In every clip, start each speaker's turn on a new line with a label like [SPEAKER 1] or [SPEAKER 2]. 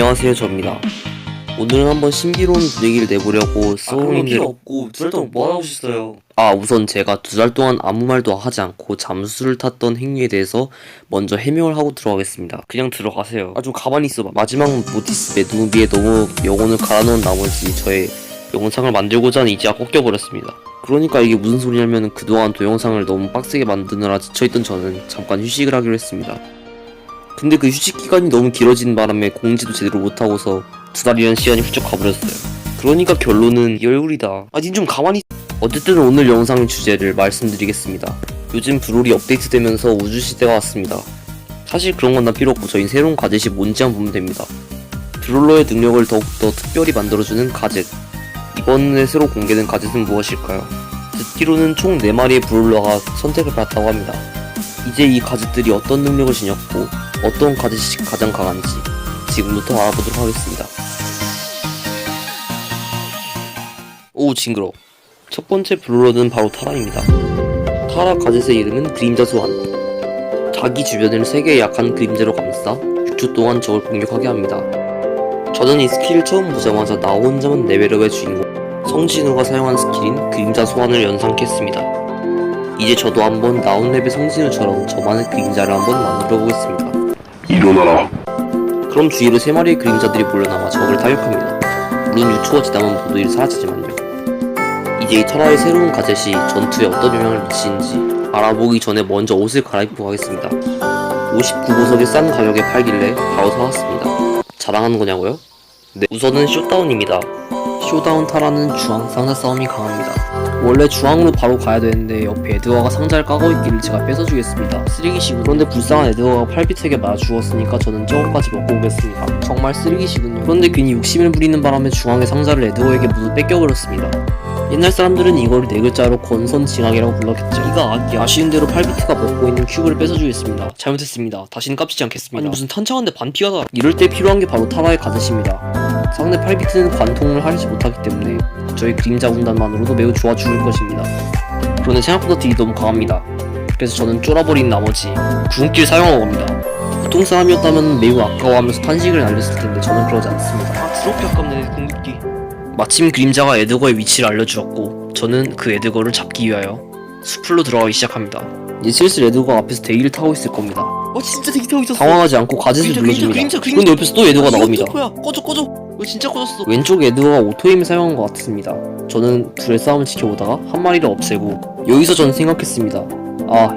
[SPEAKER 1] 안녕하세요, 저입니다. 오늘은 한번 신비로운 분위기를 내보려고
[SPEAKER 2] 그런 필요 없고 2달 동안 뭐 하고 있어요?
[SPEAKER 1] 우선 제가 2달 동안 아무 말도 하지 않고 잠수를 탔던 행위에 대해서 먼저 해명을 하고 들어가겠습니다.
[SPEAKER 2] 그냥 들어가세요.
[SPEAKER 1] 좀 가만히 있어봐. 마지막 모티스 매드무비에 너무 영혼을 갈아넣은 나머지 저의 영상을 만들고자 하는 의지가 꺾여버렸습니다. 그러니까 이게 무슨 소리냐면 그동안 동영상을 너무 빡세게 만드느라 지쳐있던 저는 잠깐 휴식을 하기로 했습니다. 근데 그 휴식 기간이 너무 길어지는 바람에 공지도 제대로 못하고서 2달이라는 시간이 훌쩍 가버렸어요. 그러니까 결론은 이 얼굴이다. 닌 좀 가만히. 어쨌든 오늘 영상 주제를 말씀드리겠습니다. 요즘 브롤이 업데이트되면서 우주시대가 왔습니다. 사실 그런 건 다 필요 없고 저희 새로운 가젯이 뭔지만 보면 됩니다. 브롤러의 능력을 더욱더 특별히 만들어주는 가젯. 이번에 새로 공개된 가젯은 무엇일까요? 듣기로는 총 4마리의 브롤러가 선택을 받았다고 합니다. 이제 이 가젯들이 어떤 능력을 지녔고 어떤 가젯이 가장 강한지 지금부터 알아보도록 하겠습니다. 오, 징그러. 첫 번째 브롤러는 바로 타라입니다. 타라 가젯의 이름은 그림자 소환. 자기 주변을 3개의 약한 그림자로 감싸 6초 동안 적을 공격하게 합니다. 저는 이 스킬을 처음 보자마자 나 혼자만 레벨업의 주인공 성진우가 사용한 스킬인 그림자 소환을 연상했습니다. 이제 저도 한번 나온랩의 성진우처럼 저만의 그림자를 한번 만들어 보겠습니다.
[SPEAKER 3] 일어나라.
[SPEAKER 1] 그럼 주위로 3마리의 그림자들이 몰려나와 적을 타격합니다. 물론 6초가 지나면 모두 사라지지만요. 이제 이 타라의 새로운 가젯이 전투에 어떤 영향을 미치는지 알아보기 전에 먼저 옷을 갈아입고 가겠습니다. 59보석의 싼 가격에 팔길래 바로 사왔습니다. 자랑하는 거냐고요? 네, 우선은 쇼다운입니다. 쇼다운 타라는 중앙 상자 싸움이 강합니다. 원래 중앙으로 바로 가야 되는데 옆에 에드워가 상자를 까고 있기를 제가 뺏어주겠습니다. 쓰레기시군. 그런데 불쌍한 에드워가 팔비트에게 맞아 죽었으니까 저는 저것까지 먹고 오겠습니다. 정말 쓰레기시군요. 그런데 괜히 욕심을 부리는 바람에 중앙의 상자를 에드워에게 모두 뺏겨버렸습니다. 옛날 사람들은 이걸 4글자로 권선징악이라고 불렀겠죠. 이가 악이야. 아쉬운 대로 팔비트가 먹고 있는 큐브를 뺏어주겠습니다. 잘못했습니다. 다시는 깝치지 않겠습니다. 아니 무슨 탄창한데 반피가 다. 이럴 때 필요한 게 바로 타라의 가젯입니다. 상대 팔비트는 관통을 하지 못하기 때문에 저희 그림자 군단만으로도 매우 좋아 죽을 것입니다. 그런데 생각보다 딜이 너무 강합니다. 그래서 저는 쫄아버린 나머지 궁극기를 사용하고 갑니다. 보통 사람이었다면 매우 아까워하면서 탄식을 날렸을 텐데 저는 그러지 않습니다.
[SPEAKER 2] 드럽게 아깝네 궁극기.
[SPEAKER 1] 마침 그림자가 에드거의 위치를 알려주었고 저는 그 에드거를 잡기 위하여 숲으로 들어가기 시작합니다. 이제 슬슬 에드거가 앞에서 대기를 타고 있을 겁니다.
[SPEAKER 2] 진짜 되게 타고 있었어.
[SPEAKER 1] 당황하지 않고 가젯을 눌러줍니다. 그런데 옆에서 또 에드거가 나옵니다.
[SPEAKER 2] 꺼져. 이거 진짜 꺼졌어.
[SPEAKER 1] 왼쪽 에드거가 오토임을 사용한 것 같습니다. 저는 둘의 싸움을 지켜보다가 한 마리를 없애고 여기서 저는 생각했습니다.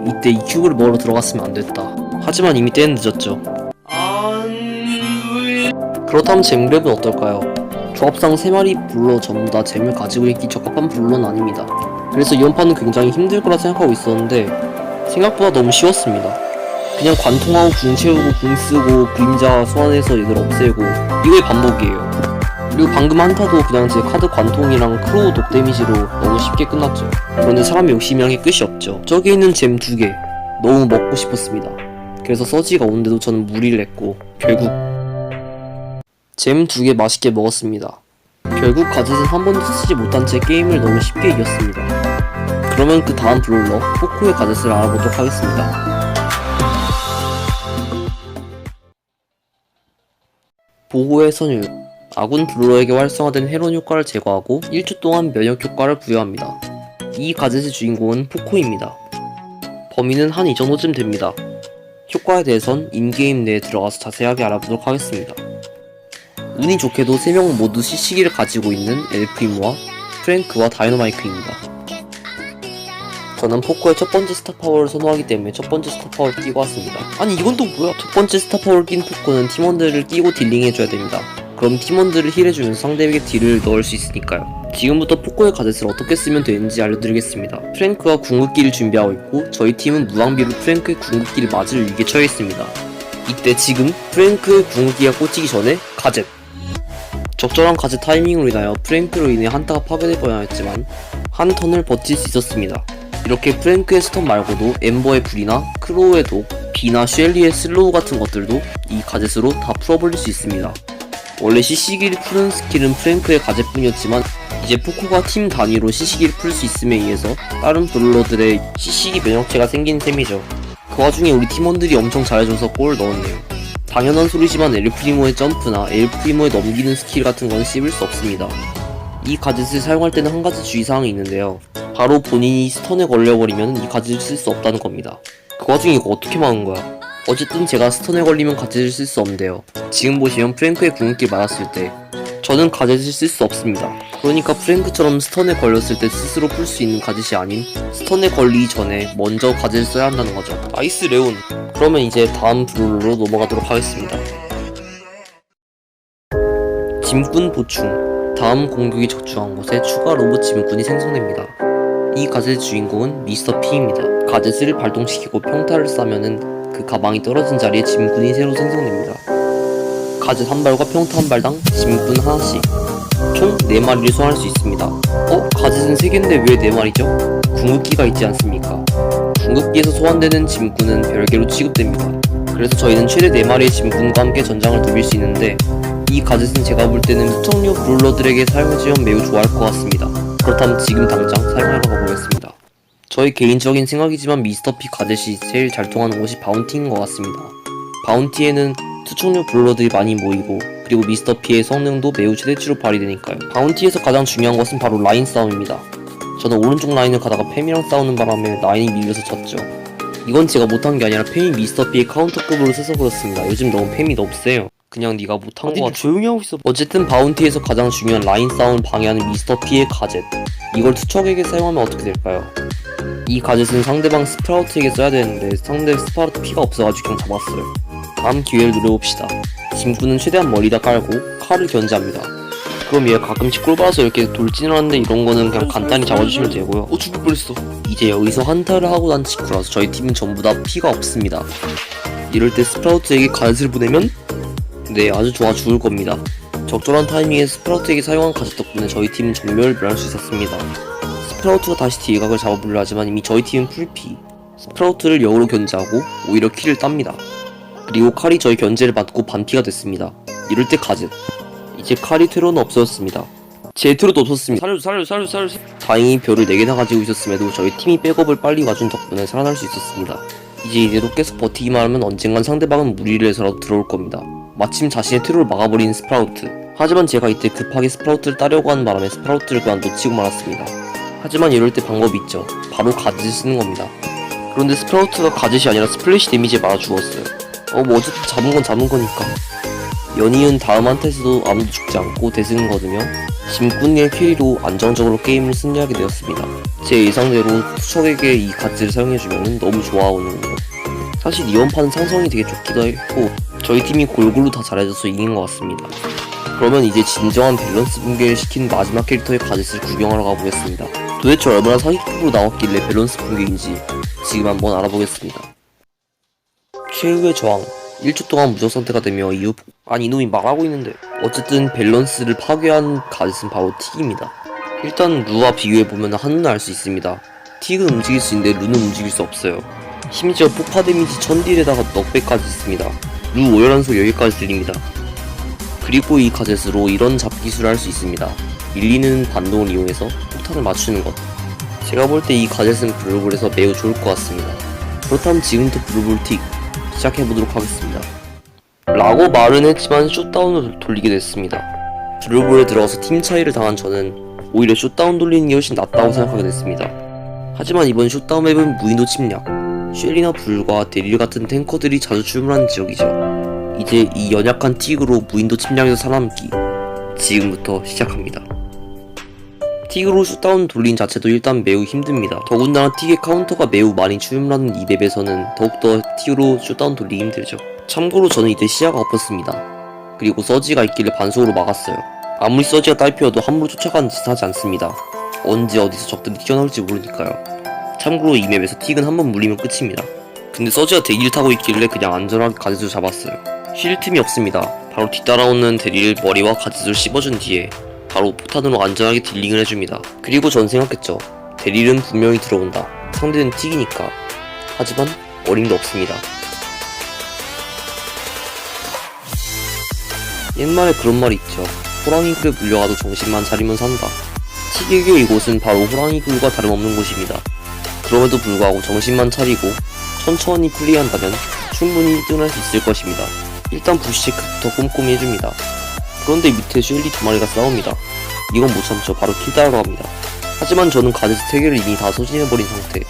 [SPEAKER 1] 이때 이 큐브를 먹으러 들어갔으면 안 됐다. 하지만 이미 때는 늦었죠. 그렇다면 잼그랩은 어떨까요? 조합상 3마리 브롤러 전부 다 잼을 가지고 있기 적합한 브롤러는 아닙니다. 그래서 이번 판은 굉장히 힘들 거라 생각하고 있었는데 생각보다 너무 쉬웠습니다. 그냥 관통하고 궁 채우고 궁 쓰고 그림자 소환해서 얘들 없애고 이거의 반복이에요. 그리고 방금 한타도 그냥 제 카드 관통이랑 크로우 독 데미지로 너무 쉽게 끝났죠. 그런데 사람의 욕심이란 게 끝이 없죠. 저기 있는 잼 2개 너무 먹고 싶었습니다. 그래서 서지가 오는데도 저는 무리를 했고 결국 잼 2개 맛있게 먹었습니다. 결국 가젯은 한 번도 쓰지 못한 채 게임을 너무 쉽게 이겼습니다. 그러면 그 다음 브롤러 포코의 가젯을 알아보도록 하겠습니다. 보호의 선율. 아군 브롤러에게 활성화된 회론 효과를 제거하고 1초 동안 면역 효과를 부여합니다. 이 가젯의 주인공은 포코입니다. 범위는 한 이 정도쯤 됩니다. 효과에 대해선 인게임 내에 들어가서 자세하게 알아보도록 하겠습니다. 운이 좋게도 3명 모두 시시기를 가지고 있는 엘프리모와 프랭크와 다이너마이크입니다. 저는 포코의 첫 번째 스타파워를 선호하기 때문에 첫 번째 스타파워를 끼고 왔습니다.
[SPEAKER 2] 이건 또 뭐야?
[SPEAKER 1] 첫 번째 스타파워를 낀 포코는 팀원들을 끼고 딜링해줘야 됩니다. 그럼 팀원들을 힐해주면서 상대에게 딜을 넣을 수 있으니까요. 지금부터 포코의 가젯을 어떻게 쓰면 되는지 알려드리겠습니다. 프랭크가 궁극기를 준비하고 있고 저희 팀은 무방비로 프랭크의 궁극기를 맞을 위기에 처해 있습니다. 이때 지금 프랭크의 궁극기가 꽂히기 전에 가젯! 적절한 가젯 타이밍으로 인하여 프랭크로 인해 한타가 파괴될 뻔했지만 한 턴을 버틸 수 있었습니다. 이렇게 프랭크의 스턴 말고도 엠버의 불이나 크로우의 독, 비나 쉘리의 슬로우 같은 것들도 이 가젯으로 다 풀어버릴 수 있습니다. 원래 CC기를 푸는 스킬은 프랭크의 가젯뿐이었지만 이제 포코가 팀 단위로 CC기를 풀 수 있음에 의해서 다른 브롤러들의 CC기 면역체가 생긴 셈이죠. 그 와중에 우리 팀원들이 엄청 잘해줘서 골을 넣었네요. 당연한 소리지만 엘프리모의 점프나 엘프리모의 넘기는 스킬 같은 건 씹을 수 없습니다. 이 가젯을 사용할 때는 한 가지 주의사항이 있는데요. 바로 본인이 스턴에 걸려버리면 이 가젯을 쓸 수 없다는 겁니다. 그 와중에 이거 어떻게 막은 거야? 어쨌든 제가 스턴에 걸리면 가젯을 쓸 수 없는데요. 지금 보시면 프랭크의 궁극기 맞았을 때 저는 가젯을 쓸 수 없습니다. 그러니까 프랭크처럼 스턴에 걸렸을 때 스스로 풀 수 있는 가젯이 아닌 스턴에 걸리기 전에 먼저 가젯을 써야 한다는 거죠. 나이스 레온. 그러면 이제 다음 브롤로 넘어가도록 하겠습니다. 짐꾼 보충. 다음 공격이 적중한 곳에 추가 로봇 짐꾼이 생성됩니다. 이 가젯의 주인공은 미스터 P입니다. 가젯을 발동시키고 평타를 쏴면은 그 가방이 떨어진 자리에 짐꾼이 새로 생성됩니다. 가젯 한 발과 평타 한 발당 짐꾼 하나씩 총 4마리를 소환할 수 있습니다. 가젯은 3개인데 왜 4마리죠? 궁극기가 있지 않습니까? 궁극기에서 소환되는 짐꾼은 별개로 취급됩니다. 그래서 저희는 최대 4마리의 짐꾼과 함께 전장을 누빌 수 있는데 이 가젯은 제가 볼 때는 수청류 브롤러들에게 사용해주면 매우 좋아할 것 같습니다. 그렇다면 지금 당장 사용하러 가보겠습니다. 저의 개인적인 생각이지만 미스터 P 가젯이 제일 잘 통하는 곳이 바운티인 것 같습니다. 바운티에는 투척류 브롤러들이 많이 모이고 그리고 미스터 P의 성능도 매우 최대치로 발휘되니까요. 바운티에서 가장 중요한 것은 바로 라인 싸움입니다. 저는 오른쪽 라인을 가다가 팸이랑 싸우는 바람에 라인이 밀려서 졌죠. 이건 제가 못한 게 아니라 팸이 미스터 P의 카운터급으로 세서 그렇습니다. 요즘 너무 팸이 너무 세요. 그냥 네가 못한 거 같아.
[SPEAKER 2] 조용히 하고 있어.
[SPEAKER 1] 어쨌든 바운티에서 가장 중요한 라인 싸움을 방해하는 미스터 P의 가젯. 이걸 투척에게 사용하면 어떻게 될까요? 이 가젯은 상대방 스프라우트에게 써야 되는데 상대 스프라우트 피가 없어가지고 그냥 잡았어요. 다음 기회를 노려봅시다. 짐꾼은 최대한 멀리다 깔고 칼을 견제합니다. 그럼 얘가 가끔씩 꿀받아서 이렇게 돌진을 하는데 이런 거는 그냥 간단히 잡아주시면 되고요.
[SPEAKER 2] 죽을 뻔했어.
[SPEAKER 1] 이제 여기서 한타를 하고 난 직후라서 저희 팀은 전부 다 피가 없습니다. 이럴 때 스프라우트에게 가젯을 보내면 네, 아주 좋아 죽을 겁니다. 적절한 타이밍에 스프라우트에게 사용한 가젯 덕분에 저희 팀은 전멸을 면할 수 있었습니다. 스프라우트가 다시 딜각을 잡아보려 하지만 이미 저희 팀은 풀피. 스프라우트를 역으로 견제하고 오히려 킬을 땁니다. 그리고 칼이 저희 견제를 받고 반피가 됐습니다. 이럴 때 가젯. 이제 칼이 퇴로는 없어졌습니다. 제 퇴로도 없었습니다.
[SPEAKER 2] 살려줘.
[SPEAKER 1] 다행히 별을 4개나 가지고 있었음에도 저희 팀이 백업을 빨리 와준 덕분에 살아날 수 있었습니다. 이제 이대로 계속 버티기만 하면 언젠간 상대방은 무리를 해서라도 들어올 겁니다. 마침 자신의 퇴로를 막아버린 스프라우트. 하지만 제가 이때 급하게 스프라우트를 따려고 하는 바람에 스프라우트를 그만 놓치고 말았습니다. 하지만 이럴 때 방법이 있죠. 바로 가젯을 쓰는 겁니다. 그런데 스프라우트가 가젯이 아니라 스플래시 데미지에 맞아 죽었어요. 뭐 어쨌든 잡은 건 잡은 거니까. 연이은 다음 한타에서도 아무도 죽지 않고 대승을 거두며 짐꾼의 캐리로 안정적으로 게임을 승리하게 되었습니다. 제 예상대로 투척에게 이 가젯을 사용해주면 너무 좋아하거든요. 사실 이번 판은 상성이 되게 좋기도 했고 저희 팀이 골고루 다 잘해줘서 이긴 것 같습니다. 그러면 이제 진정한 밸런스 붕괴를 시킨 마지막 캐릭터의 가젯을 구경하러 가보겠습니다. 도대체 얼마나 사기급으로 나왔길래 밸런스 붕괴인지 지금 한번 알아보겠습니다. 최후의 저항. 1초 동안 무적 상태가 되며 이후 아니 이놈이 말하고 있는데 어쨌든 밸런스를 파괴한 가젯은 바로 틱입니다. 일단 루와 비교해보면 한눈에 알 수 있습니다. 틱은 움직일 수 있는데 루는 움직일 수 없어요. 심지어 폭파 데미지 1000딜에다가 넉백까지 있습니다. 루 오열한 소리 여기까지 들립니다. 그리고 이 가젯으로 이런 잡기술을 할 수 있습니다. 밀리는 반동을 이용해서 폭탄을 맞추는 것. 제가 볼 때 이 가젯은 브루볼에서 매우 좋을 것 같습니다. 그렇다면 지금부터 브루볼 틱 시작해보도록 하겠습니다. 라고 말은 했지만 숏다운을 돌리게 됐습니다. 브루볼에 들어가서 팀 차이를 당한 저는 오히려 숏다운 돌리는 게 훨씬 낫다고 생각하게 됐습니다. 하지만 이번 숏다운 맵은 무인도 침략, 쉘리나 불과 데릴 같은 탱커들이 자주 출몰하는 지역이죠. 이제 이 연약한 틱으로 무인도 침략에서 살아남기 지금부터 시작합니다. 틱으로 슛다운 돌린 자체도 일단 매우 힘듭니다. 더군다나 틱의 카운터가 매우 많이 출몰하는 이 맵에서는 더욱더 틱으로 슛다운 돌리기 힘들죠. 참고로 저는 이때 시야가 엎었습니다. 그리고 서지가 있길래 반속으로 막았어요. 아무리 서지가 딸피어도 함부로 쫓아가는 짓은 하지 않습니다. 언제 어디서 적들이 튀어나올지 모르니까요. 참고로 이 맵에서 틱은 한번 물리면 끝입니다. 근데 서지가 대기를 타고 있길래 그냥 안전하게 가젯을 잡았어요. 쉴 틈이 없습니다. 바로 뒤따라오는 대리를 머리와 가젯을 씹어준 뒤에 바로 포탄으로 안전하게 딜링을 해줍니다. 그리고 전 생각했죠. 대리는 분명히 들어온다. 상대는 틱이니까. 하지만 어림도 없습니다. 옛말에 그런 말이 있죠. 호랑이 굴에 물려가도 정신만 차리면 산다. 틱에게 이곳은 바로 호랑이 굴과 다름없는 곳입니다. 그럼에도 불구하고 정신만 차리고 천천히 플레이한다면 충분히 1등을 할 수 있을 것입니다. 일단 부시 체크부터 꼼꼼히 해줍니다. 그런데 밑에 쉘리 2마리가 싸웁니다. 이건 못 참죠. 바로 킬따라로 갑니다. 하지만 저는 가제트 3개를 이미 다 소진해버린 상태.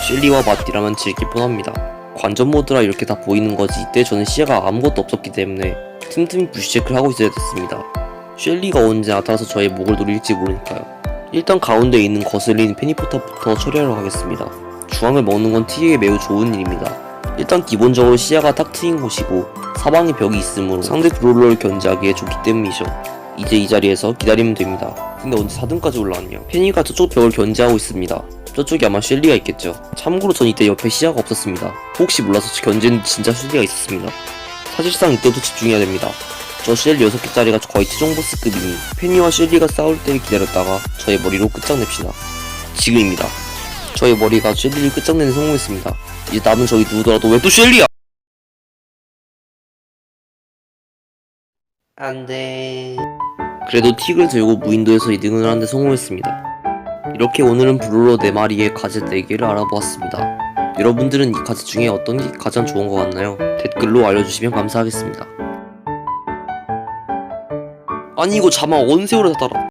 [SPEAKER 1] 쉘리와 마띠라면 질길 뻔합니다. 관전 모드라 이렇게 다 보이는 거지 이때 저는 시야가 아무것도 없었기 때문에 틈틈이 부시 체크를 하고 있어야 됐습니다. 쉘리가 언제 나타나서 저의 목을 노릴지 모르니까요. 일단 가운데에 있는 거슬리는 페니포탑부터 처리하러 가겠습니다. 중앙을 먹는 건 T에게 매우 좋은 일입니다. 일단 기본적으로 시야가 딱 트인 곳이고 사방에 벽이 있으므로 상대 브롤러를 견제하기에 좋기 때문이죠. 이제 이 자리에서 기다리면 됩니다. 근데 언제 4등까지 올라왔냐? 페니가 저쪽 벽을 견제하고 있습니다. 저쪽에 아마 쉘리가 있겠죠. 참고로 전 이때 옆에 시야가 없었습니다. 혹시 몰라서 견제는 진짜 쉘리가 있었습니다. 사실상 이때도 집중해야 됩니다. 저 쉘리 6개짜리가 거의 최종 보스급이니 페니와 쉘리가 싸울 때를 기다렸다가 저의 머리로 끝장냅시다. 지금입니다. 저의 머리가 쉘리를 끝장내는 성공했습니다. 이제 남은 적이 누구더라도 왜 또 쉘리야! 안돼. 그래도 틱을 들고 무인도에서 2등을 하는데 성공했습니다. 이렇게 오늘은 브롤러 4마리의 가젯 4개를 알아보았습니다. 여러분들은 이 가젯 중에 어떤 게 가장 좋은 것 같나요? 댓글로 알려주시면 감사하겠습니다.
[SPEAKER 2] 아니 이거 자막 언 세월에 다 달아.